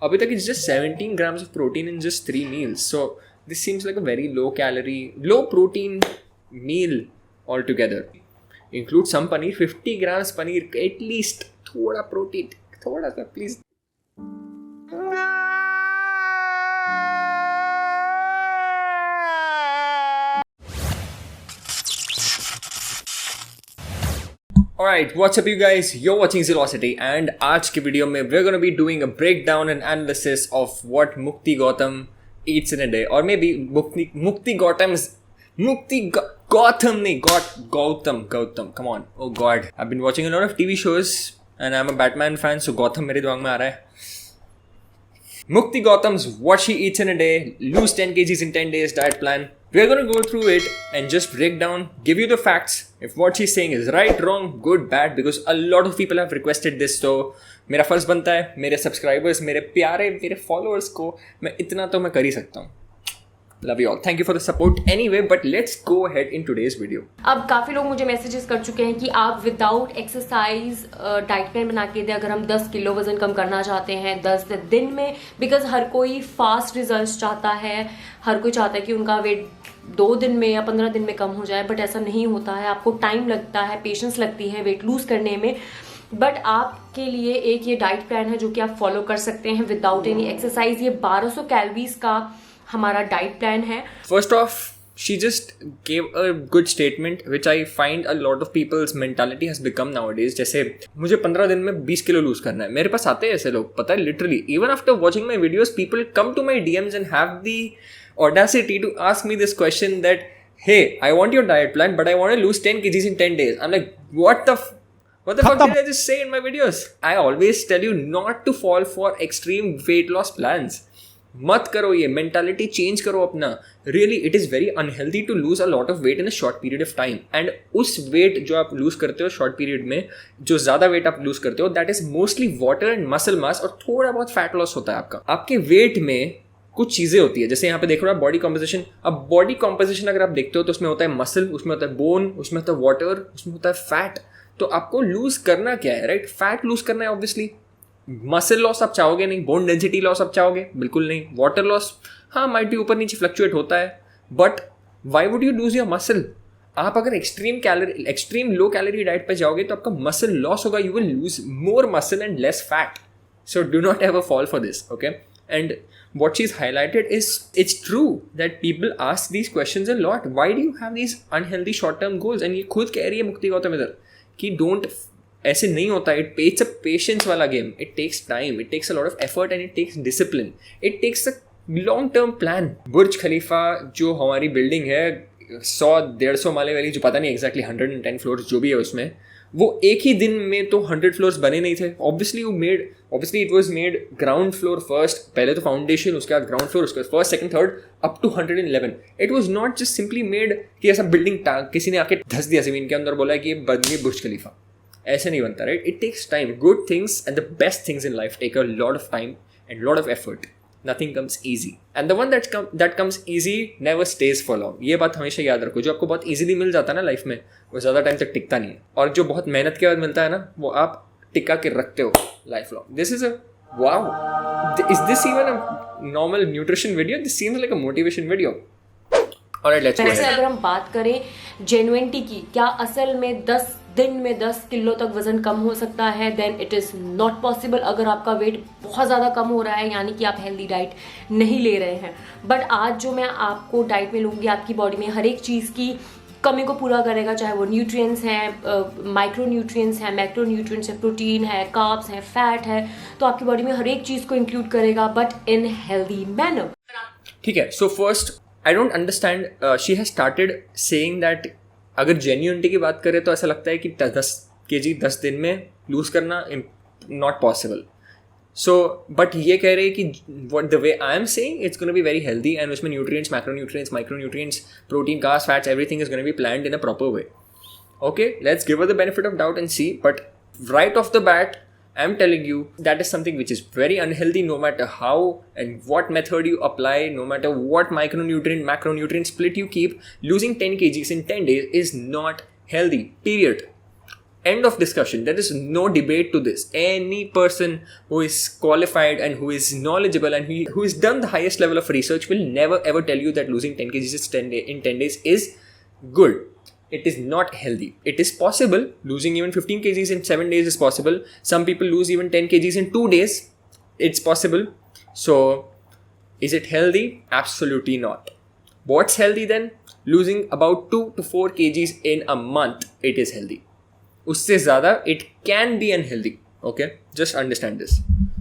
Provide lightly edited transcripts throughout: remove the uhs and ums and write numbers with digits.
अभी तक it's just 17 grams of protein in just 3 meals. So this seems like a very low calorie, low protein meal altogether. Include some paneer, 50 grams paneer, at least थोड़ा protein, थोड़ा सा please. Alright, what's up you guys? You're watching Zelocity and आज की video में we're gonna be doing a breakdown and analysis of what Mukti Gautam eats in a day, or maybe Mukti Gautam's Gautam. Come on, oh god, I've been watching a lot of TV shows and I'm a Batman fan, so Gautam मेरे दिमाग में आ रहा है. Mukti Gautam's what she eats in a day, lose 10 kgs in 10 days diet plan. We're going to go through it and just break down, give you the facts, if what she's saying is right, wrong, good, bad, because a lot of people have requested this. So मेरा फर्ज बनता है मेरे subscribers, मेरे प्यारे मेरे followers को मैं इतना तो मैं कर ही सकता हूँ. Love you all. Thank you for the support. Anyway, but let's go ahead in today's video. अब काफ़ी लोग मुझे मैसेजेस कर चुके हैं कि आप विदाउट एक्सरसाइज डाइट प्लान बना के दें अगर हम 10 किलो वजन कम करना चाहते हैं 10 दिन में. बिकॉज हर कोई फास्ट रिजल्ट्स चाहता है, हर कोई चाहता है कि उनका वेट 2 दिन में या 15 दिन में कम हो जाए, बट ऐसा नहीं होता है. आपको टाइम लगता है, पेशेंस लगती है वेट लूज करने में. बट आपके लिए एक ये डाइट प्लान है जो कि आप फॉलो कर सकते हैं विदाउट एनी एक्सरसाइज. ये 1200 कैलोरीज का हमारा डाइट प्लान है. First off, she just gave a good statement which I find a lot of people's mentality has become nowadays. जैसे मुझे 15 दिन में 20 किलो लूज करना है. मेरे पास आते हैं ऐसे लोग, पता है, literally even after watching my videos people come to my DMs and have the audacity to ask me this question that hey, I want your diet plan but I want to lose 10 kgs in 10 days. I'm like, what the fuck did I just say in my videos? I always tell you not to fall for extreme weight loss plans. मत करो, ये mentality change करो अपना. Really it is very unhealthy to lose a lot of weight in a short period of time. And उस weight जो आप loose करते हो शॉर्ट पीरियड में, जो ज़्यादा वेट आप लूज करते हो, that is mostly water and muscle mass, और थोड़ा बहुत फैट लॉस होता है आपका. आपके वेट में कुछ चीज़ें होती है, जैसे यहाँ पे देख रहे हो आप बॉडी कॉम्पोजिशन. अब बॉडी कॉम्पोजिशन अगर आप देखते हो तो उसमें होता है मसल, उसमें होता है बोन, उसमें होता है वाटर, उसमें होता है फैट. तो आपको लूज करना क्या है, राइट? फैट लूज करना है ऑब्वियसली. मसल लॉस आप चाहोगे नहीं, बोन डेंसिटी लॉस आप चाहोगे बिल्कुल नहीं. वाटर लॉस हाँ माइट भी ऊपर नीचे फ्लक्चुएट होता है, but why would you lose your muscle? आप अगर एक्सट्रीम लो कैलोरी डाइट पे जाओगे तो आपका मसल लॉस होगा. You will lose more muscle and less fat. So do not have a fall for this, okay? And what she's highlighted is it's true that people ask these questions a lot. Why do you have these unhealthy short term goals? And ये खुद कह रही है मुक्ति गौतम इधर कि don't, ऐसे नहीं होता. इट्स अ पेशेंस वाला game. It takes time, it takes a lot of effort and it takes discipline. It takes a long term plan. Burj Khalifa जो हमारी बिल्डिंग है 100-150 माले वाली, जो पता नहीं एग्जैक्टली 110 फ्लोर्स जो भी है उसमें, वो एक ही दिन में तो 100 फ्लोर्स बने नहीं थे. Obviously it was made ground floor first, पहले तो फाउंडेशन, उसके बाद ग्राउंड फ्लोर, उसके बाद first second third up to 111. It was not just simply made कि ऐसा बिल्डिंग किसी ने आके धस दिया जमीन के अंदर, बोला कि ये बन बुर्ज खलीफा. ऐसे नहीं बनता, right? It takes time. Good things and the best things in life take a lot of time and lot of effort. Nothing comes easy and the one that comes easy never stays for long. ये बात हमेशा याद रखो. जो आपको बहुत easily मिल जाता है ना लाइफ में, वो ज़्यादा टाइम तक टिकता नहीं है. और जो बहुत मेहनत के बाद मिलता है ना, वो आप टिका के रखते हो life long. This is a wow. Is this even a normal nutrition video? This seems like a motivation video. वैसे अगर हम बात करें जेन्युइनिटी की, क्या असल में 10 दिन में 10 किलो तक वजन कम हो सकता है? Then it is not possible. अगर आपका वेट बहुत ज़्यादा कम हो रहा है, यानी कि आप हेल्दी डाइट नहीं ले रहे हैं. बट आज जो मैं आपको डाइट में लूँगी, आपकी बॉडी में हर एक चीज़ की कमी को पूरा करेगा. चाहे वो न्यूट्रिएंट्स हैं, माइक्रो न्यूट्रिएंट्स हैं, मैक्रो न्यूट्रिएंट्स हैं, प्रोटीन है, कार्ब्स हैं, फैट है, तो आपकी बॉडी में हर एक चीज़ को इंक्लूड करेगा, बट इन हेल्दी मैनर. ठीक है. So first I don't understand, she has started saying that अगर जेन्युइनिटी की बात करें तो ऐसा लगता है कि 10 kg 10 दिन में लूज करना नॉट पॉसिबल. सो बट ये कह रहे हैं कि what the way I am saying it's going to be very healthy and उसमें nutrients, macronutrients, micronutrients, protein, carbs, fats, everything is going to be planned in a proper way. Okay, let's give her the benefit of doubt and see. But right off the bat, I'm telling you that is something which is very unhealthy. No matter how and what method you apply, no matter what micronutrient, macronutrient split you keep, losing 10 kgs in 10 days is not healthy. Period. End of discussion. There is no debate to this. Any person who is qualified and who is knowledgeable and who has done the highest level of research will never ever tell you that losing 10 kgs in 10 days is good. It is not healthy. It is possible. Losing even 15 kgs in 7 days is possible. Some people lose even 10 kgs in 2 days. It's possible. So, is it healthy? Absolutely not. What's healthy then? Losing about 2 to 4 kgs in a month. It is healthy. उससे ज़्यादा it can be unhealthy. Okay? Just understand this.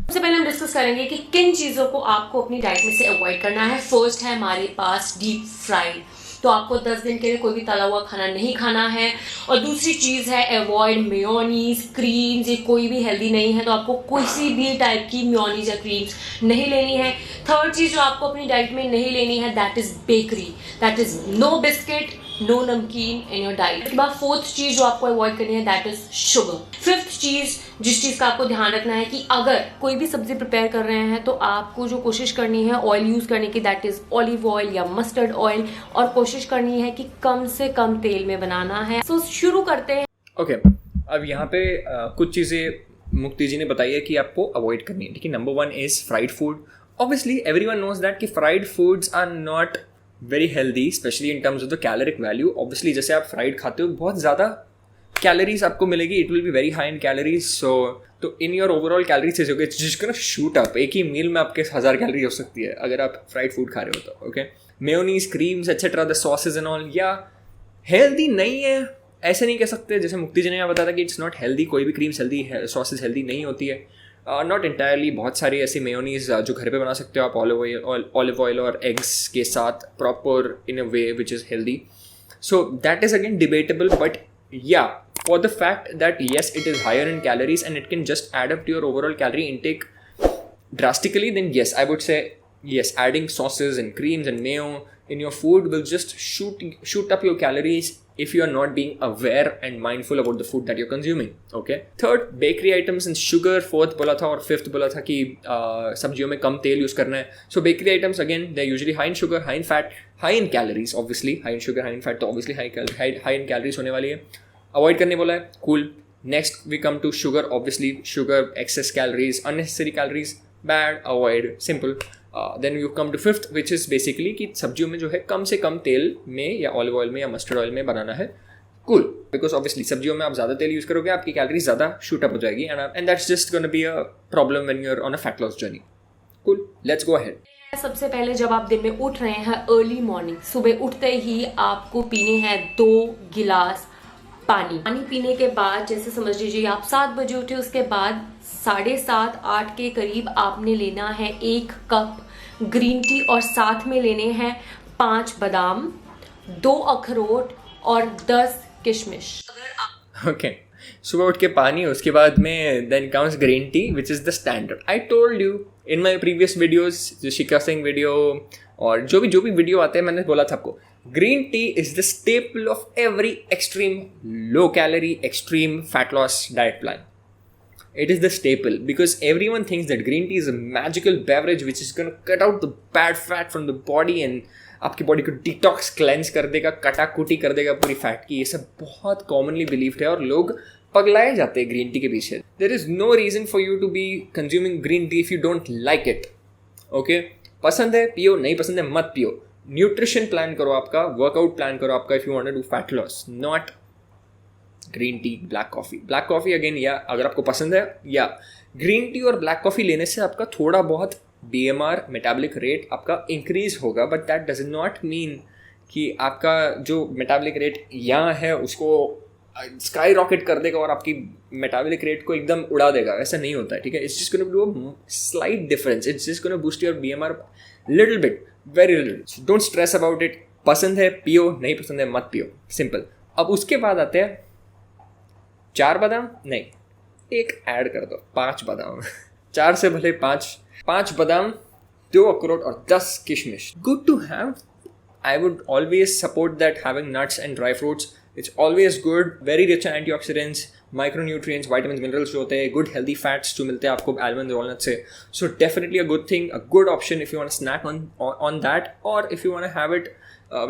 सबसे पहले हम discuss करेंगे कि किन चीज़ों को आपको अपनी डाइट में से अवॉइड करना है. फर्स्ट है हमारे पास डीप फ्राइड. तो आपको 10 दिन के लिए कोई भी तला हुआ खाना नहीं खाना है. और दूसरी चीज़ है अवॉइड मेयोनीज, क्रीम्स. ये कोई भी हेल्दी नहीं है, तो आपको किसी भी टाइप की मेयोनीज या क्रीम्स नहीं लेनी है. थर्ड चीज़ जो आपको अपनी डाइट में नहीं लेनी है, that is bakery. That is no biscuit, no namkeen in your diet. उसके बाद फोर्थ चीज़ जो आपको अवॉइड करनी है, दैट इज़ शुगर. फिफ्थ चीज़ जिस चीज़ का आपको ध्यान रखना है कि अगर कोई भी सब्जी प्रिपेयर कर रहे हैं तो आपको जो कोशिश करनी है ऑयल यूज़ करने की, दैट इज़ ऑलिव ऑयल या मस्टर्ड ऑयल. और कोशिश करनी है कि कम से कम तेल में बनाना है. सो शुरू करते हैं. ओके, अब यहाँ पे कुछ चीज़ें मुक्ति जी ने बताई है कि आपको अवॉइड करनी है. ठीक है, number 1 is fried food. Obviously everyone knows that कि fried foods are not very healthy, specially in terms of the caloric value. Obviously जैसे आप फ्राइड खाते हो बहुत ज़्यादा कैलोरीज आपको मिलेगी. It will be very high in calories. So तो in your overall calories is okay जिसको ना शूट अप. एक ही मील में आपके 1000 कैलोरी हो सकती है अगर आप फ्राइड फूड खा रहे हो तो. Okay, mayonnaise, creams etcetera, the sausage and all, या हेल्दी नहीं है ऐसे नहीं कह सकते. जैसे मुक्ति जी ने यहाँ बताया था कि इट्स नॉट हेल्दी. कोई भी क्रीम्स हेल्दी है, सॉसेज हेल्दी नहीं होती है. Not entirely. बहुत सारी ऐसी मेयोनीज जो घर पे बना सकते हो आप ऑलिव ऑयल और एग्स के साथ proper in a way which is healthy. So that is again debatable. But yeah, for the fact that yes, it is higher in calories and it can just add up to your overall calorie intake drastically, then yes, I would say yes, adding sauces and creams and mayo in your food will just shoot up your calories if you are not being aware and mindful about the food that you're consuming. Okay, third, bakery items and sugar. Fourth बोला था और fifth बोला था कि सब्जियों में कम तेल use करना है. So bakery items again, they're usually high in sugar, high in fat, high in calories. Obviously high in sugar, high in fat, तो obviously high in calories होने वाली है. Avoid करने बोला है, cool. Next we come to sugar. Obviously sugar, excess calories, unnecessary calories, bad, avoid, simple. Then you come to fifth, which is basically कि सब्जियों में जो है कम से कम तेल में या ऑलिव ऑयल में या मस्टर्ड ऑयल में बनाना है. Cool, because obviously सब्जियों में आप ज़्यादा तेल यूज़ करोगे आपकी कैलोरीज ज़्यादा शूट अप हो जाएगी and that's just gonna be a problem when you're on a fat loss journey. Cool, let's go ahead. सबसे पहले जब आप दिन में उठ रहे हैं अर्ली मॉर्निंग, सुबह उठते ही आपको पीने हैं 2 गिलास पानी. पानी पीने के बाद जैसे समझ लीजिए आप 7 बजे उठे, उसके बाद 7:30-8 के करीब आपने लेना है 1 कप ग्रीन टी और साथ में लेने हैं 5 बादाम, 2 अखरोट और 10 किशमिश. ओके, सुबह उठ के पानी, उसके बाद में then comes green tea which is the standard. I told you in my previous videos, जो शिखा सिंह वीडियो और जो भी वीडियो आते हैं, मैंने बोला था आपको green tea is the staple of every extreme low calorie, extreme fat loss diet plan. It is the staple because everyone thinks that green tea is a magical beverage which is going to cut out the bad fat from the body and आपकी body को detox cleanse कर देगा, कटाकुटी कर देगा पूरी fat की. ये सब बहुत कॉमनली बिलीव्ड है और लोग पगलाए जाते हैं ग्रीन टी के पीछे. There is no reason for you to be consuming green tea if you don't like it. Okay, पसंद है पियो, नहीं पसंद है मत पियो. न्यूट्रिशन प्लान करो आपका, वर्कआउट प्लान करो आपका if you want to do fat loss, not green tea, black coffee. Black coffee again, या अगर आपको पसंद है, या ग्रीन टी और ब्लैक कॉफ़ी लेने से आपका थोड़ा बहुत BMR मेटाबॉलिक रेट आपका इंक्रीज होगा, but that does not mean कि आपका जो मेटाबॉलिक रेट यहाँ है उसको स्काई रॉकेट कर देगा और आपकी मेटाबॉलिक रेट को एकदम उड़ा देगा. ऐसा नहीं होता है, ठीक है. It's just gonna do a slight difference. It's just gonna boost your BMR little bit, very little. Don't stress about it. पसंद है पियो, नहीं पसंद है मत पियो, सिंपल. अब उसके बाद आते हैं 4 बादाम नहीं, 1 ऐड कर दो, 5 बादाम 4 से भले 5 बादाम, 2 अखरोट और 10 किशमिश. Good to have. I would always support that having nuts and dry fruits. It's always good, very rich in antioxidants, micronutrients, vitamins, minerals जो होते हैं, good healthy fats जो मिलते हैं आपको almonds और walnuts से. So definitely a good thing, a good option if you want to snack on that, or if you want to have it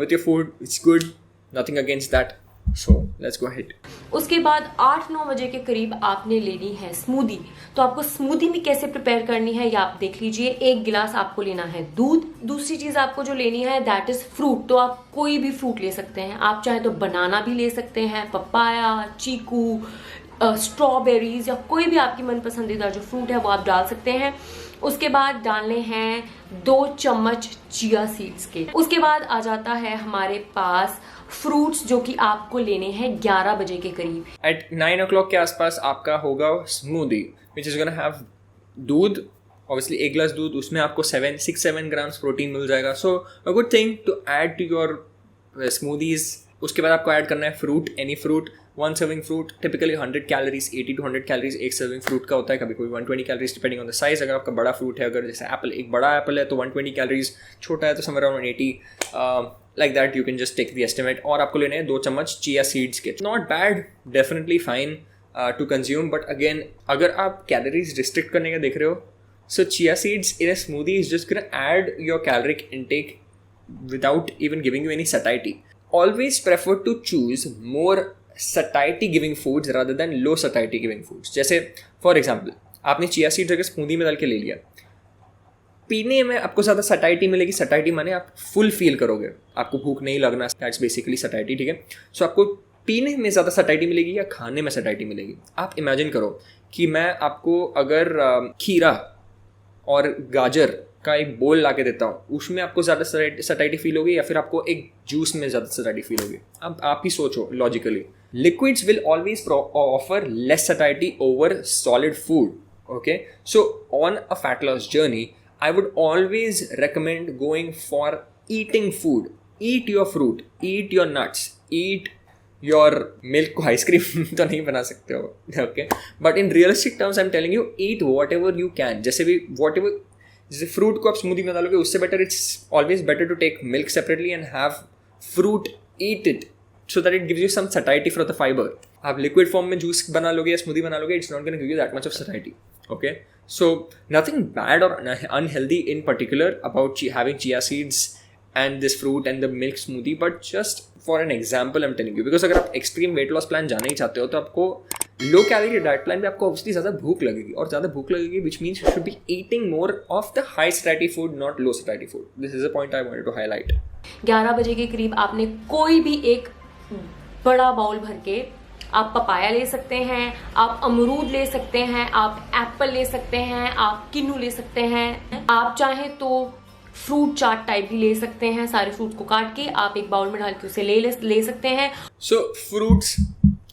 with your food, it's good, nothing against that. So let's go ahead. उसके बाद 8-9 बजे के करीब आपने लेनी है smoothie. तो आपको स्मूदी भी कैसे प्रिपेयर करनी है ये आप देख लीजिए। 1 गिलास आपको लेना है दूध। दूसरी चीज आपको जो लेनी है दैट इज फ्रूट। तो आप कोई भी फ्रूट ले सकते हैं, आप चाहे तो बनाना भी ले सकते हैं, पपाया, चीकू, स्ट्रॉबेरीज या कोई भी आपकी मनपसंदीदा जो फ्रूट है वो आप डाल सकते हैं। उसके बाद डालने हैं 2 चम्मच चिया सीड्स के। उसके बाद आ जाता है हमारे पास फ्रूट्स जो कि आपको लेने हैं 11 बजे के करीब। एट 9 o'clock के आसपास आपका होगा smoothie which is gonna have दूध, ऑब्वियसली 1 गिलास दूध, उसमें आपको 6-7 ग्राम्स प्रोटीन मिल जाएगा। So a good thing to add to your smoothies. उसके बाद आपको ऐड करना है fruit, any fruit. 1 serving fruit typically 100 calories, 80 to 100 calories 1 serving fruit का होता है, कभी कोई 120 calories depending on the size. अगर आपका बड़ा फ्रूट है, अगर जैसे एप्पल, एक बड़ा एप्पल है तो 120 कैलोरीज, छोटा है तो somewhere around 180, like that you can just take the estimate. और आपको लेने हैं 2 चम्मच चिया सीड्स के। Not bad, definitely fine to consume, but again अगर आप कैलोरीज रिस्ट्रिक्ट करने का देख रहे हो, so chia seeds in a smoothie is just gonna add your caloric intake without even giving you any satiety. Always prefer to choose more satiety giving foods rather than low satiety giving foods. जैसे for example आपने chia seeds अगर smoothie में डाल के ले लिया, पीने में आपको ज़्यादा सटाइटी मिलेगी। सटाइटी माने आप फुल फील करोगे, आपको भूख नहीं लगना, दैट्स बेसिकली सटाइटी, ठीक है। सो आपको पीने में ज़्यादा सटाइटी मिलेगी या खाने में सटाइटी मिलेगी। आप इमेजिन करो कि मैं आपको अगर खीरा और गाजर का एक बोल ला के देता हूँ, उसमें आपको ज़्यादा सटाइटी फील होगी या फिर आपको एक जूस में ज़्यादा सटाइटी फील होगी। अब आप ही सोचो logically. Liquids will always offer less satiety over solid food, okay. So on a fat loss journey I would always recommend going for eating food. Eat your fruit, eat your nuts, eat your milk को ice cream तो नहीं बना सकते हो, okay, but in realistic terms I am telling you, eat what ever you can. जैसे भी what ever, जैसे fruit को आप स्मूदी में डालोगे, उससे better it's always better to take milk separately and have fruit, eat it so that it gives you some satiety from the fibre. आप liquid form में जूस बना लोगे या स्मूदी बना लोगे, it's not gonna give you that much of satiety, okay. So nothing bad or unhealthy in particular about having chia seeds and this fruit and the milk smoothie, but just for an example I'm telling you, because अगर आप extreme weight loss plan जाना ही चाहते हो तो आपको low calorie diet plan में आपको obviously ज़्यादा भूख लगेगी, और ज़्यादा भूख लगेगी which means you should be eating more of the high satiety food, not low satiety food. This is a point I wanted to highlight. 11 बजे के करीब आपने कोई भी एक बड़ा बाउल भर के, आप पपाया ले सकते हैं, आप अमरूद ले सकते हैं, आप एप्पल ले सकते हैं, आप किन्नू ले सकते हैं, आप चाहें तो फ्रूट चाट टाइप भी ले सकते हैं। सारे फ्रूट को काट के आप एक बाउल में डाल के उसे ले सकते हैं। सो फ्रूट्स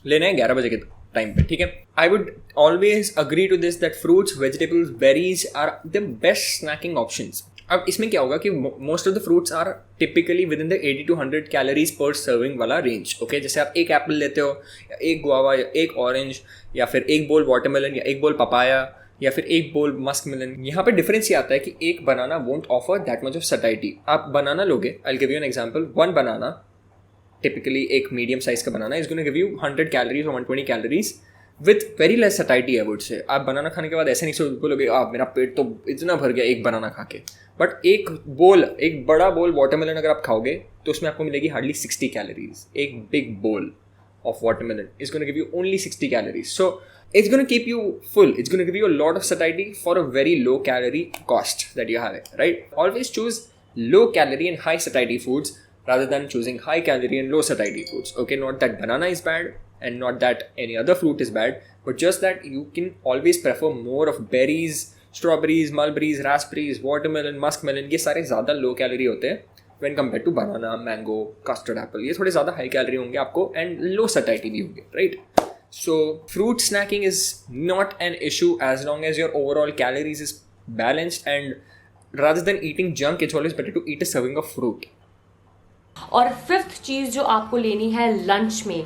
लेने हैं 11 बजे के टाइम पे, ठीक है। I would always agree to this that fruits, vegetables, berries are the best snacking options. अब इसमें क्या होगा कि most of the fruits are typically within the 80 to 100 calories per serving वाला रेंज, ओके। जैसे आप एक एप्पल लेते हो, या एक गुआवा, या एक ऑरेंज, या फिर एक बोल वाटरमेलन, या एक बोल पपाया, या फिर एक बोल मस्क मिलन। यहाँ पे डिफरेंस ये आता है कि एक banana won't offer that much of satiety. आप बनाना लोगे, I will give you an example, 1 banana, typically एक मीडियम साइज का banana, is gonna give you 100 calories or 120 calories with very less satiety, I would say. आप बनाना खाने के बाद ऐसे नहीं सोच बोलोगे मेरा पेट तो इतना भर गया एक बनाना खा के, बट एक बड़ा बोल वाटरमेलन अगर आप खाओगे तो उसमें आपको मिलेगी हार्डली 60 कैलोरीज। एक big bowl of watermelon is gonna give you only 60 calories. So it's going to keep you full. It's going to give you a lot of satiety for a very low calorie cost that you have, right? Always choose low calorie and high satiety foods rather than choosing high calorie and low satiety foods. Okay, not that banana is bad and not that any other fruit is bad, but just that you can always prefer more of berries, strawberries, mulberries, raspberries, watermelon, muskmelon. ये सारे ज़्यादा low calorie होते हैं when compared to banana, mango, custard apple. ये थोड़े ज़्यादा high calorie होंगे आपको and low satiety भी होंगे, right? So fruit snacking is not an issue as long as your overall calories is balanced, and rather than eating junk it's always better to eat a serving of fruit. और 5th चीज जो आपको लेनी है lunch में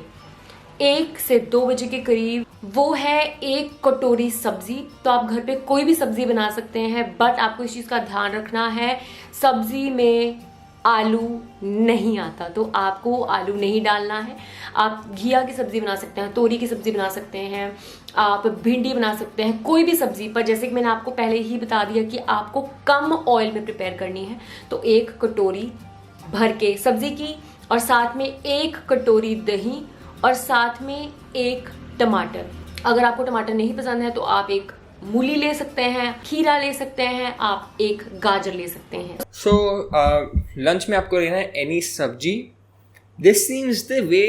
1 से 2 बजे के करीब, वो है 1 कटोरी सब्जी। तो आप घर पे कोई भी सब्जी बना सकते हैं, बट आपको इस चीज का ध्यान रखना है सब्जी में आलू नहीं आता, तो आपको आलू नहीं डालना है। आप घिया की सब्जी बना सकते हैं, तोरी की सब्जी बना सकते हैं, आप भिंडी बना सकते हैं, कोई भी सब्जी, पर जैसे कि मैंने आपको पहले ही बता दिया कि आपको कम ऑयल में प्रिपेयर करनी है। तो 1 कटोरी भर के सब्जी की, और साथ में 1 कटोरी दही और साथ में एक टमाटर। अगर आपको टमाटर नहीं पसंद है तो आप एक मूली ले सकते हैं, खीरा ले सकते हैं, आप एक गाजर ले सकते हैं। सो लंच में आपको लेना है एनी सब्जी। This seems the way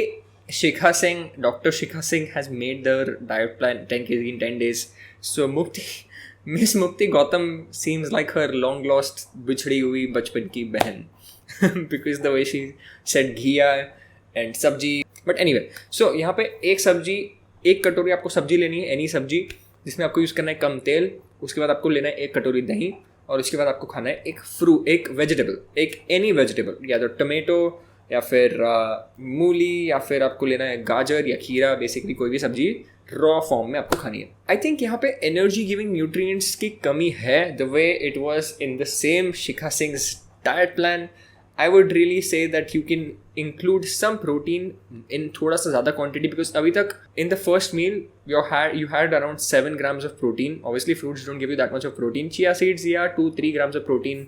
Shikha Singh, Dr. Shikha Singh has made their diet plan 10 kg in 10 days. So Miss Mukti Gautam seems like her long lost बिछड़ी हुई बचपन की बहन because the way she said घिया and सब्जी. But anyway, so यहाँ पे एक कटोरी आपको सब्जी लेनी है, एनी सब्जी, जिसमें आपको यूज़ करना है कम तेल। उसके बाद आपको लेना है एक कटोरी दही, और उसके बाद आपको खाना है एक वेजिटेबल, एक एनी वेजिटेबल, या तो टमेटो या फिर मूली, या फिर आपको लेना है गाजर या खीरा, बेसिकली कोई भी सब्जी रॉ फॉर्म में आपको खानी है। आई थिंक यहाँ पे एनर्जी गिविंग न्यूट्रिएंट्स की कमी है, the way it was in the same Shikha Singh's diet plan. I would really say that you can include some protein in थोड़ा सा ज़्यादा क्वांटिटी, बिकॉज अभी तक in the first meal you had around 7 grams of protein. Obviously fruits don't give you that much of protein. Chia seeds, yeah, 2-3 grams of protein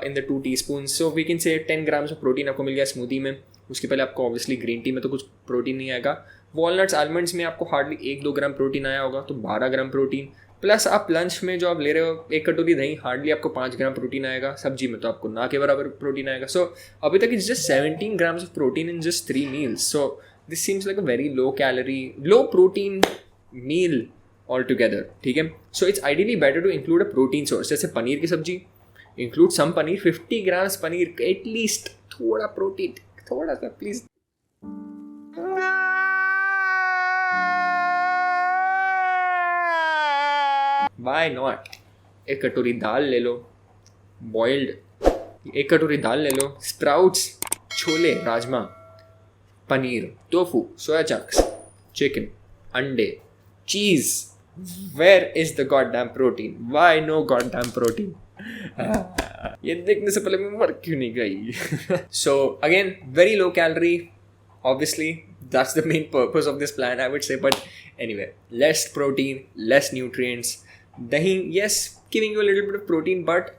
in the 2 teaspoons. So we can say 10 grams of protein आपको मिल गया smoothie में। उसके पहले आपको obviously green tea में तो कुछ protein नहीं आएगा। वॉलनट्स आलमंड्स में आपको हार्डली 1-2 ग्राम प्रोटीन आया होगा, तो 12 ग्राम प्रोटीन। प्लस आप लंच में जो आप ले रहे हो एक कटोरी दही, हार्डली आपको 5 ग्राम प्रोटीन आएगा। सब्जी में तो आपको ना के बराबर प्रोटीन आएगा। सो अभी तक it's just 17 grams of protein in just 3 meals. So this seems like a very low calorie, low protein meal altogether. ठीक है, so it's ideally better to include a protein source. जैसे पनीर की सब्जी, include some paneer, 50 grams paneer, at least थोड़ा protein, थोड़ा सा please. Why not? एक कटोरी दाल ले लो, बॉइल्ड, एक कटोरी दाल ले लो, sprouts, chole, rajma, paneer, tofu, soya chunks, chicken, अंडे, cheese. Where is the goddamn protein? Why no goddamn protein? ये देखने से पहले मैं मर क्यों नहीं गई? So again, very low calorie. Obviously, that's the main purpose of this plan, I would say. But anyway, less protein, less nutrients. Dahi, yes, giving you a little bit of protein, but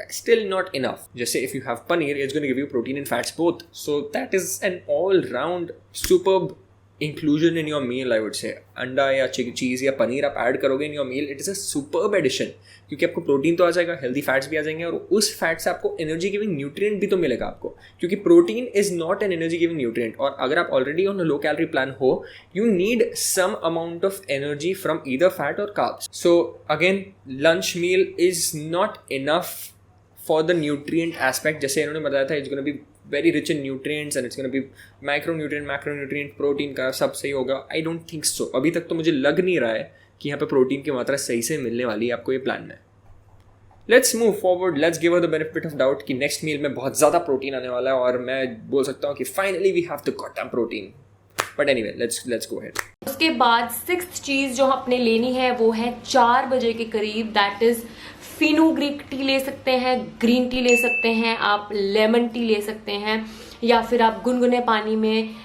still not enough. Just say if you have paneer, it's going to give you protein and fats both. So that is an all-round superb inclusion in your meal, I would say. अंडा या चीज़ या पनीर आप add करोगे in your meal, it is a superb addition, क्योंकि आपको protein तो आ जाएगा, healthy fats भी आ जाएंगे, और उस फैट से आपको एनर्जी गिविंग न्यूट्रिएंट भी तो मिलेगा आपको, क्योंकि protein is not an energy giving nutrient. और अगर आप already on low calorie plan हो, you need some amount of energy from either fat or carbs. So again, lunch meal is not enough for the nutrient aspect. जैसे इन्होंने बताया था, it's gonna be very rich in nutrients and it's going to be macronutrient, protein का सब सही होगा। I don't think so. अभी तक तो मुझे लग नहीं रहा है कि यहाँ पे प्रोटीन की मात्रा सही से मिलने वाली है आपको ये प्लान में। Let's move forward. Let's give her the benefit of doubt कि नेक्स्ट मील में बहुत ज़्यादा प्रोटीन आने वाला है, और मैं बोल सकता हूँ कि finally we have the goddamn protein. But anyway, let's go ahead. उसके बाद 6th चीज़ जो आपने लेनी है वो है 4 बजे के करीब, दैट इज फिनुग्रीक टी ले सकते हैं, ग्रीन टी ले सकते हैं, आप लेमन टी ले सकते हैं, या फिर आप गुनगुने पानी में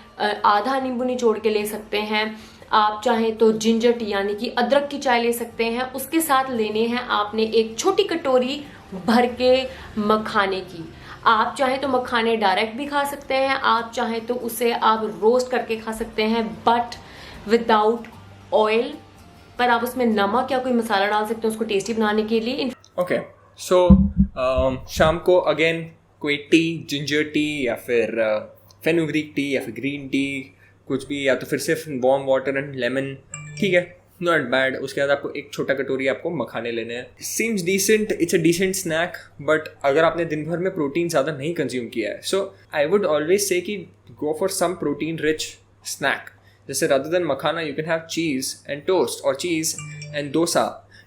आधा नींबू निचोड़ के ले सकते हैं। आप चाहें तो जिंजर टी यानी कि अदरक की चाय ले सकते हैं। उसके साथ लेने हैं आपने एक छोटी कटोरी भर के मखाने की। आप चाहें तो मखाने डायरेक्ट भी खा सकते हैं, आप चाहें तो उसे आप रोस्ट करके खा सकते हैं, बट विदाउट ऑयल। पर आप उसमें नमक या कोई मसाला डाल सकते हैं उसको टेस्टी बनाने के लिए। ओके, सो शाम को अगेन कोई टी, जिंजर टी या फिर फेनुग्रीक टी या फिर ग्रीन टी, कुछ भी, या तो फिर सिर्फ वार्म वाटर एंड लेमन, ठीक है, नॉट बैड। उसके बाद आपको एक छोटा कटोरी आपको मखाने लेने हैं। Seems decent, it's a decent snack, but अगर आपने दिन भर में प्रोटीन ज़्यादा नहीं कंज्यूम किया है, सो आई वुड ऑलवेज से कि go for some protein rich snack. जैसे rather than makhana you can have cheese and toast or cheese and dosa,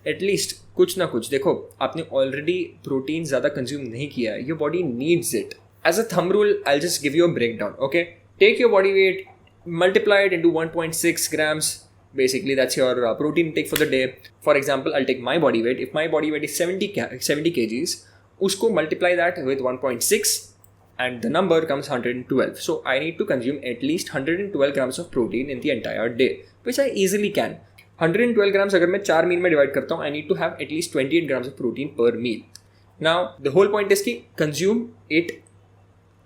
at least कुछ ना कुछ। देखो, आपने ऑलरेडी प्रोटीन ज़्यादा कंज्यूम नहीं किया है, your body needs it. As a thumb rule, I just give you a break down, okay? Take your body weight, multiply it into 1.6 grams, basically that's your protein intake for the day. For example, I'll take my body weight. If my body weight is 70 kgs, उसको multiply that with 1.6 and the number comes 112. So I need to consume at least 112 grams of protein in the entire day, which I easily can. 112 grams अगर मैं 4 मील में divide करता हूँ, I need to have at least 28 grams of protein per meal. Now the whole point is कि consume it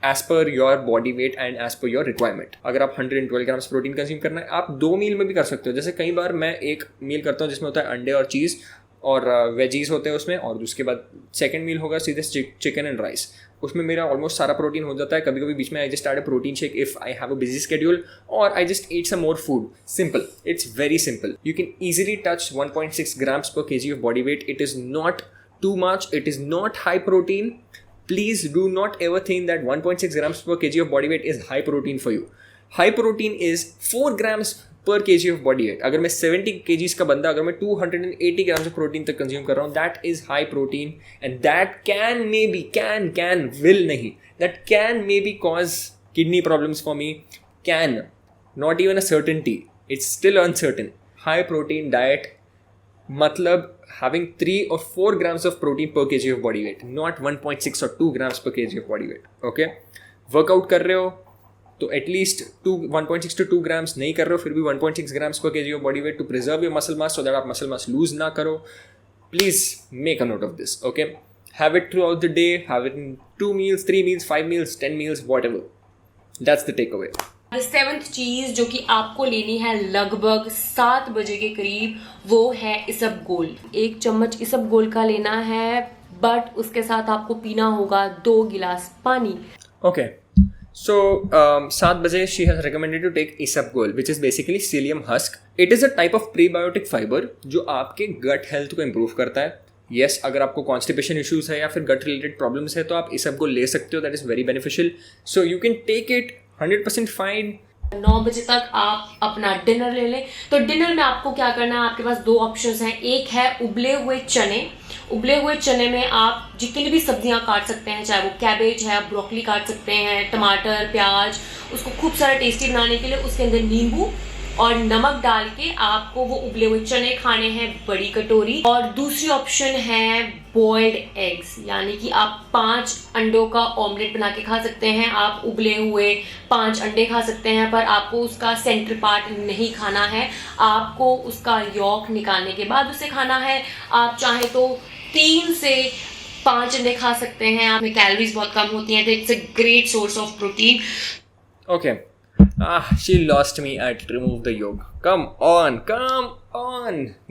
as per your body weight and as per your requirement. अगर आप 112 grams protein consume करना है, आप 2 मील में भी कर सकते हो. जैसे कई बार मैं एक मील करता हूँ जिसमें होता है अंडे और चीज़ और वेजीज होते हैं उसमें, और उसके बाद सेकंड मील होगा सीधे चिकन एंड राइस. उसमें मेरा ऑलमोस्ट सारा प्रोटीन हो जाता है. कभी कभी बीच में I just add a protein shake if I have a busy schedule, और I just eat some more food. Simple, it's very simple. You can easily touch 1.6 grams per kg of body weight. It is not too much, it is not high protein. Please do not ever think that 1.6 grams per kg of body weight is high protein for you. High protein is 4 grams per kg of body weight. अगर मैं 70 kgs का बंदा, अगर मैं 280 grams of protein तक consume कर रहा हूँ, that is high protein, and that can maybe, will नहीं, that can maybe cause kidney problems for me. Can, not even a certainty, it's still uncertain. High protein diet मतलब having 3 or 4 grams of protein per kg of body weight, not 1.6 or 2 grams per kg of body weight. Okay, workout कर रहे हो तो at least 1.6 to 2 grams, नहीं कर रहे हो फिर भी 1.6 grams per kg of body weight to preserve your muscle mass so that आप muscle mass lose ना करो. Please make a note of this. Okay, have it throughout the day, have it in 2 meals, 3 meals, 5 meals, 10 meals, whatever. That's the takeaway. 7th चीज जो कि आपको लेनी है लगभग 7 बजे के करीब, वो है इसबगोल. 1 चम्मच इसबगोल का लेना है, बट उसके साथ आपको पीना होगा 2 गिलास पानी. Okay, so 7 बजे she has recommended to take isabgol, which is basically psyllium husk. It is a type of prebiotic fiber जो आपके gut health को improve करता है. Yes, अगर आपको कॉन्स्टिपेशन इश्यूज है या फिर गट रिलेटेड प्रॉब्लम्स है तो आप इसबगोल ले सकते हो. That is very beneficial. So you can take it 100% fine. 9 बजे तक आप अपना डिनर ले लें. तो डिनर में आपको क्या करना है, आपके पास 2 ऑप्शंस हैं. एक है उबले हुए चने. उबले हुए चने में आप जितनी भी सब्जियां काट सकते हैं, चाहे वो कैबेज है, आप ब्रोकली काट सकते हैं, टमाटर, प्याज, उसको खूब सारा टेस्टी बनाने के लिए उसके अंदर नींबू और नमक डाल के आपको वो उबले हुए चने खाने हैं, बड़ी कटोरी. और दूसरी ऑप्शन है बॉइल्ड एग्स, यानी कि आप 5 अंडों का ऑमलेट बना के खा सकते हैं. आप उबले हुए 5 अंडे खा सकते हैं, पर आपको उसका सेंटर पार्ट नहीं खाना है. आपको उसका यॉक निकालने के बाद उसे खाना है. आप चाहे तो 3 से 5 अंडे खा सकते हैं. आप में कैलोरीज बहुत कम होती हैं, तो it's a great source of protein. Okay, she lost me at remove the yolk. Come on,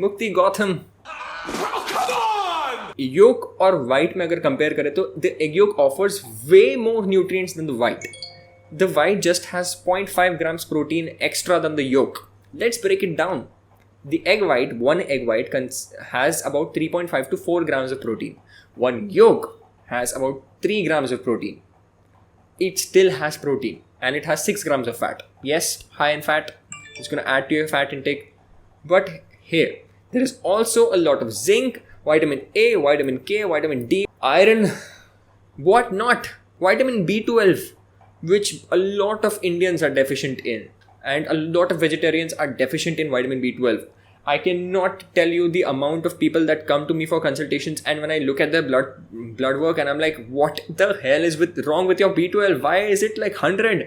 Mukti Gotham. Oh, come on! Yolk और white में अगर compare करें तो the egg yolk offers way more nutrients than the white. The white just has 0.5 grams protein extra than the yolk. Let's break it down. The egg white, one egg white has about 3.5 to 4 grams of protein. One yolk has about 3 grams of protein. It still has protein. And it has 6 grams of fat. Yes, high in fat. It's going to add to your fat intake. But here, there is also a lot of zinc, vitamin A, vitamin K, vitamin D, iron, what not, vitamin B12, which a lot of Indians are deficient in. And a lot of vegetarians are deficient in vitamin B12. I cannot tell you the amount of people that come to me for consultations, and when I look at their blood work and I'm like, what the hell is wrong with your B12? Why is it like 100?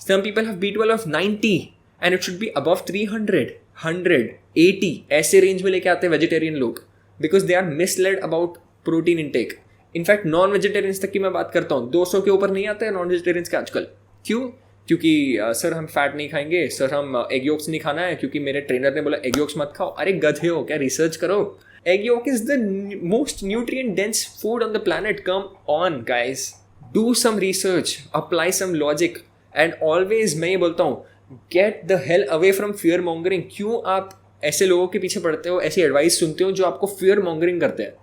Some people have B12 of 90 and it should be above 300, 100, 80. ऐसे range में लेके आते हैं vegetarian लोग, because they are misled about protein intake. In fact, non-vegetarians तक की मैं बात करता हूँ, 200 के ऊपर नहीं आते हैं non-vegetarians के आजकल. क्यों? क्योंकि सर हम फैट नहीं खाएंगे, सर हम एग योक्स नहीं खाना है क्योंकि मेरे ट्रेनर ने बोला एग योक्स मत खाओ. अरे गधे हो क्या, रिसर्च करो. Egg yolk is the most nutrient dense food on the planet. Come on guys, do some research, apply some logic, and always मैं ये बोलता हूँ, get the hell away from fear mongering. क्यों आप ऐसे लोगों के पीछे पड़ते हो, ऐसी एडवाइस सुनते हो जो आपको फियर मॉन्गरिंग करते हैं?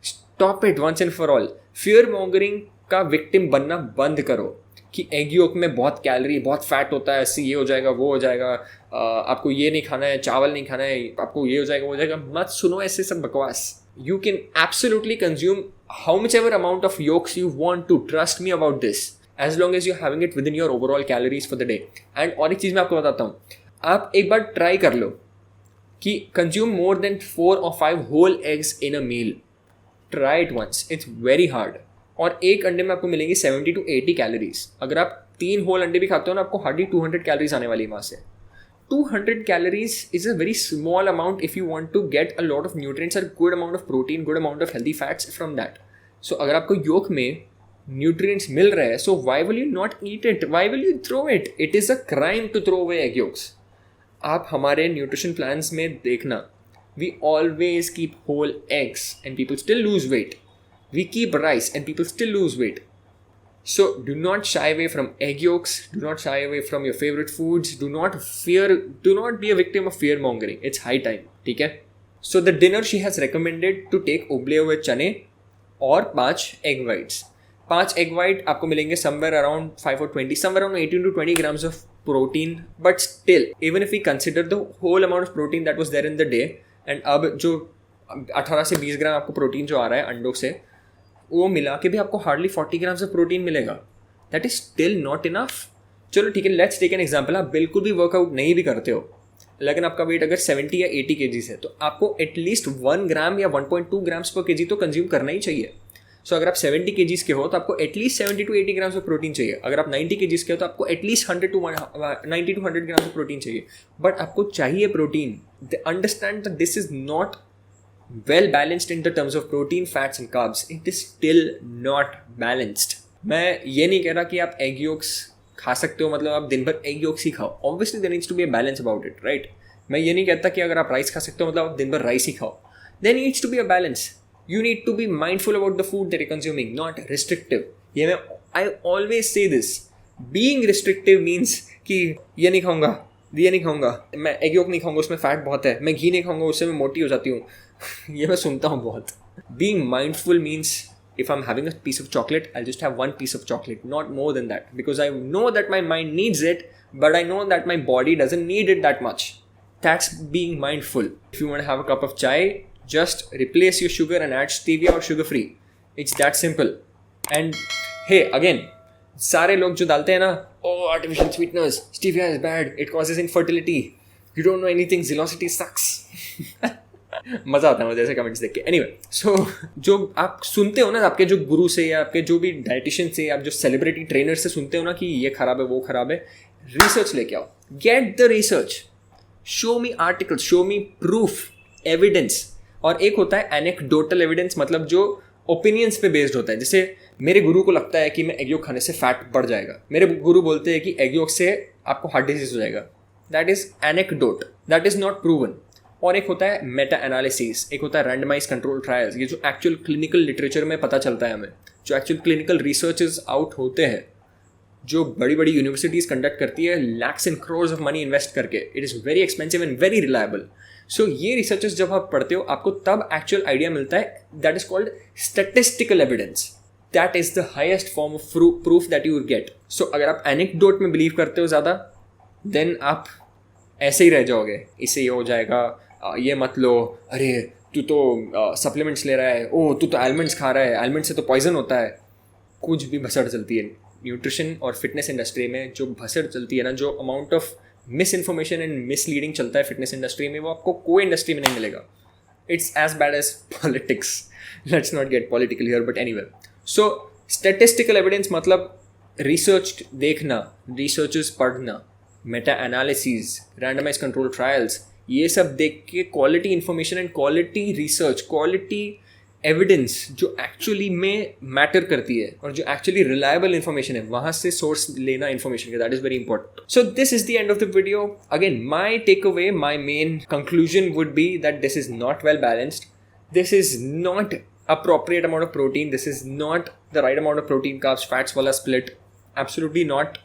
Stop it once and for all. Fear mongering का विक्टिम बनना बंद करो कि एग योक में बहुत कैलोरी, बहुत फैट होता है, इससे ये हो जाएगा, वो हो जाएगा, आपको ये नहीं खाना है, चावल नहीं खाना है, आपको ये हो जाएगा, वो हो जाएगा. मत सुनो ऐसे सब बकवास. You can absolutely consume how much ever amount of yolks you want to. Trust me about this, as long as you having it within your overall calories for the day. And और एक चीज़ मैं आपको बताता हूँ, आप एक बार try कर लो कि consume more than 4 or 5 whole eggs in a meal. Try it once, it's very hard. और एक अंडे में आपको मिलेंगी 70 to 80 कैलोरीज. अगर आप 3 होल अंडे भी खाते हो ना, आपको हार्डली 200 कैलोरीज आने वाली है वहाँ से. 200 calories is a very small amount if you want to get a lot of nutrients और good amount of protein, good amount of healthy fats from that. So अगर आपको योक में न्यूट्रिएंट्स मिल रहे हैं, so why will you not eat it, why will you throw it? It is a crime to throw away egg yolks. आप हमारे nutrition plans में देखना, we always keep whole eggs and people still lose weight. We keep rice and people still lose weight. So do not shy away from egg yolks, do not shy away from your favorite foods, do not be a victim of fear mongering. It's high time, ठीक है? So the dinner she has recommended to take उबले हुए चने और 5 egg whites. 5 egg white आपको मिलेंगे somewhere around 5 or 20, somewhere around 18 to 20 grams of protein. But still, even if we consider the whole amount of protein that was there in the day, and अब जो 18 से 20 ग्राम आपको protein जो आ रहा है अंडों से, वो मिला के भी आपको हार्डली 40 ग्राम्स ऑफ प्रोटीन मिलेगा. That is still not enough. चलो ठीक है, लेट्स टेक एन एग्जांपल. आप बिल्कुल भी वर्कआउट नहीं भी करते हो, लेकिन आपका वेट अगर 70 या 80 kg है, तो आपको एटलीस्ट 1 ग्राम या 1.2 ग्राम्स पर kg तो कंज्यूम करना ही चाहिए. सो अगर आप 70 kg के हो तो आपको at least 70 to 80 grams of protein चाहिए. अगर आप 90 kg के हो तो आपको at least 90 to 100 grams of protein चाहिए. बट आपको चाहिए protein. Understand that this is not well balanced in the terms of protein, fats and carbs. It is still not balanced. मैं ये नहीं कह रहा कि आप egg yolks खा सकते हो, मतलब आप दिन भर egg yolks ही खाओ. Obviously there needs to be a balance about it, right? मैं ये नहीं कहता कि अगर आप राइस खा सकते हो मतलब आप दिन भर राइस ही खाओ. There needs to be a balance. You need to be mindful about the food that you're consuming, not restrictive. ये मैं I always say this. Being restrictive means कि ये नहीं खाऊंगा, ये नहीं खाऊंगा, मैं egg yolk नहीं खाऊंगा, उसमें फैट बहुत है, मैं घी नहीं खाऊंगा, उससे मैं मोटी हो जाती हूँ. ये मैं सुनता हूँ बहुत. Being mindful means if I'm having a piece of chocolate, I'll just have one piece of chocolate, not more than that, because I know that my mind needs it, but I know that my body doesn't need it that much. That's being mindful. If you want to have a cup of chai, just replace your sugar and add stevia or sugar free. It's that simple. And hey, again, सारे लोग जो डालते हैं ना, oh artificial sweeteners, stevia is bad, it causes infertility, you don't know anything, Zellosity sucks. मज़ा आता है मुझे ऐसे कमेंट्स देख के. एनीवे, सो जो आप सुनते हो ना आपके जो गुरु से या आपके जो भी डाइटिशियन से, आप जो सेलिब्रिटी ट्रेनर से सुनते हो ना कि ये खराब है वो खराब है, रिसर्च लेके आओ. Get the research, show me articles, show me proof, evidence. और एक होता है एनेक्डोटल एविडेंस, मतलब जो ओपिनियंस पे बेस्ड होता है. जैसे मेरे गुरु को लगता है कि मैं एग यॉक खाने से फैट बढ़ जाएगा, मेरे गुरु बोलते हैं कि एग यॉक से आपको हार्ट डिजीज हो जाएगा. That is anecdote, that is not proven. और एक होता है मेटा एनालिसिस, एक होता है रैंडमाइज कंट्रोल ट्रायल्स. ये जो एक्चुअल क्लिनिकल लिटरेचर में पता चलता है हमें, जो एक्चुअल क्लिनिकल रिसर्चेस आउट होते हैं, जो बड़ी बड़ी यूनिवर्सिटीज़ कंडक्ट करती है lakhs and crores of money invest करके. It is very expensive and very reliable. So ये रिसर्चेस जब आप पढ़ते हो आपको तब एक्चुअल आइडिया मिलता है. That is called statistical evidence. That is the highest form of proof that you will get. So अगर आप एनेक्डोट में बिलीव करते हो ज़्यादा, देन आप ऐसे ही रह जाओगे. इससे ये हो जाएगा, ये मत लो, अरे तू तो सप्लीमेंट्स ले रहा है, ओ तू तो आलमंड्स खा रहा है, आलमंड से तो पॉइजन होता है. कुछ भी भसड़ चलती है न्यूट्रिशन और फिटनेस इंडस्ट्री में. जो भसड़ चलती है ना, जो amount of miss information and misleading चलता है फिटनेस इंडस्ट्री में, वो आपको कोई इंडस्ट्री में नहीं मिलेगा. It's as bad as politics. Let's not get political here, but anyway. So statistical evidence मतलब रिसर्च देखना, रिसर्चेस पढ़ना, meta analysis, randomize control trials, ये सब देख के quality information and quality research, quality evidence जो एक्चुअली में मैटर करती है और जो एक्चुअली रिलायबल इन्फॉर्मेशन है, वहाँ से सोर्स लेना इन्फॉर्मेशन का. That is very important. So this is the end of the video. Again my take away, my main conclusion would be that this is not well balanced. This is not appropriate amount of protein. This is not the right amount of protein, carbs, fats wala split. Absolutely not.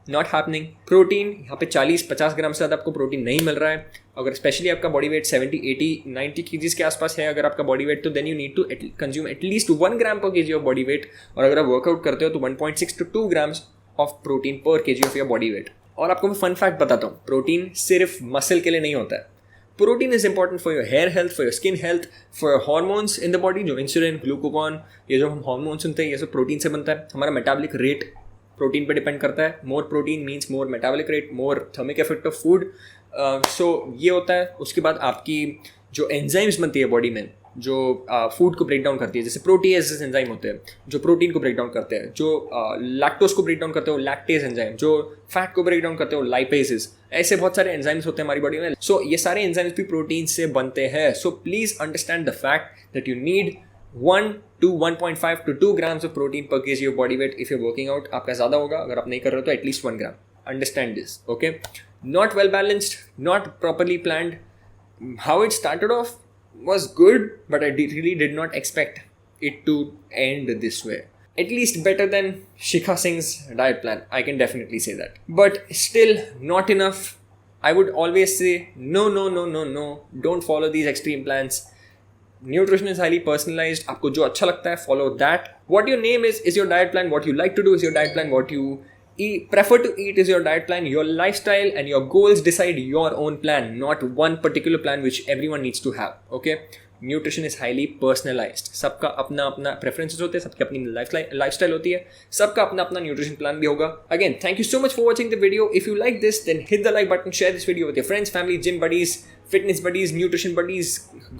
Not happening. Protein यहाँ पे 40-50 ग्राम से ज़्यादा आपको protein नहीं मिल रहा है. अगर specially आपका बॉडी वेट 70, 80, 90 kgs के आसपास है अगर आपका बॉडी वेट, तो then you need to consume at least 1 gram per kg of body weight. और अगर आप वर्कआउट करते हो तो 1.6 to 2 grams ऑफ प्रोटीन पर kg of your body wait. और आपको मैं फन फैक्ट बताता हूँ, प्रोटीन सिर्फ मसल के लिए नहीं होता है. Protein is important for your hair health, for your skin health, for your hormones in the body. जो इंसुलिन, ग्लूकोगॉन, ये जो हम हॉर्मोन सुनते हैं, ये सब प्रोटीन से बनता है. हमारा मेटाबॉलिक रेट प्रोटीन पे डिपेंड करता है. More protein means more metabolic rate, more thermic effect of food. So ये होता है. उसके बाद आपकी जो एंजाइम्स बनती है बॉडी में, जो फूड को ब्रेक डाउन करती है, जैसे प्रोटीएज एंजाइम होते हैं जो प्रोटीन को ब्रेक डाउन करते हैं, जो लैक्टोज को ब्रेक डाउन करते हो लैक्टेज एंजाइम, जो फैट को ब्रेक डाउन करते हो लाइपेजेस. ऐसे बहुत सारे एंजाइम्स होते हैं हमारी बॉडी में. सो ये सारे एंजाइम्स भी प्रोटीन से बनते हैं. So please understand the fact that you need 1 to 1.5 to 2 grams of protein per kg of body weight if you're working out. आपका ज़्यादा होगा, अगर आप नहीं कर रहे हो तो at least 1 gram. Understand this, okay? Not well balanced, not properly planned. How it started off was good, but I really did not expect it to end this way. At least better than Shikha Singh's diet plan. I can definitely say that. But still not enough. I would always say no. Don't follow these extreme plans. Nutrition is highly personalized. आपको जो अच्छा लगता है, follow that. What your name is your diet plan. What you like to do is your diet plan. What you prefer to eat is your diet plan. Your lifestyle and your goals decide your own plan, not one particular plan which everyone needs to have. Okay? Nutrition is highly personalized. सबका अपना अपना preferences होते हैं, सबकी अपनी lifestyle होती है, सबका अपना अपना nutrition plan भी होगा. Again, thank you so much for watching the video. If you like this, then hit the like button, share this video with your friends, family, gym buddies, fitness buddies, nutrition buddies,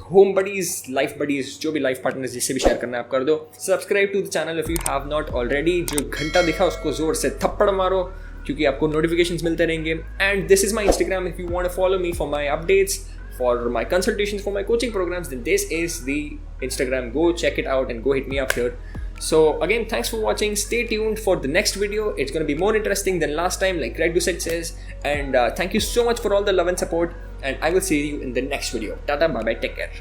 home buddies, life buddies, जो भी life partners जिससे भी share करना है आप कर दो. Subscribe to the channel if you have not already. जो घंटा दिखा उसको जोर से थप्पड़ मारो क्योंकि आपको notifications मिलते रहेंगे. And this is my Instagram if you want to follow me for my updates, for my consultations, for my coaching programs, then this is the Instagram. Go check it out and go hit me up here. So again, thanks for watching. Stay tuned for the next video. It's going to be more interesting than last time, like Greg Doucette says. And thank you so much for all the love and support. And I will see you in the next video. Tata, bye bye, take care.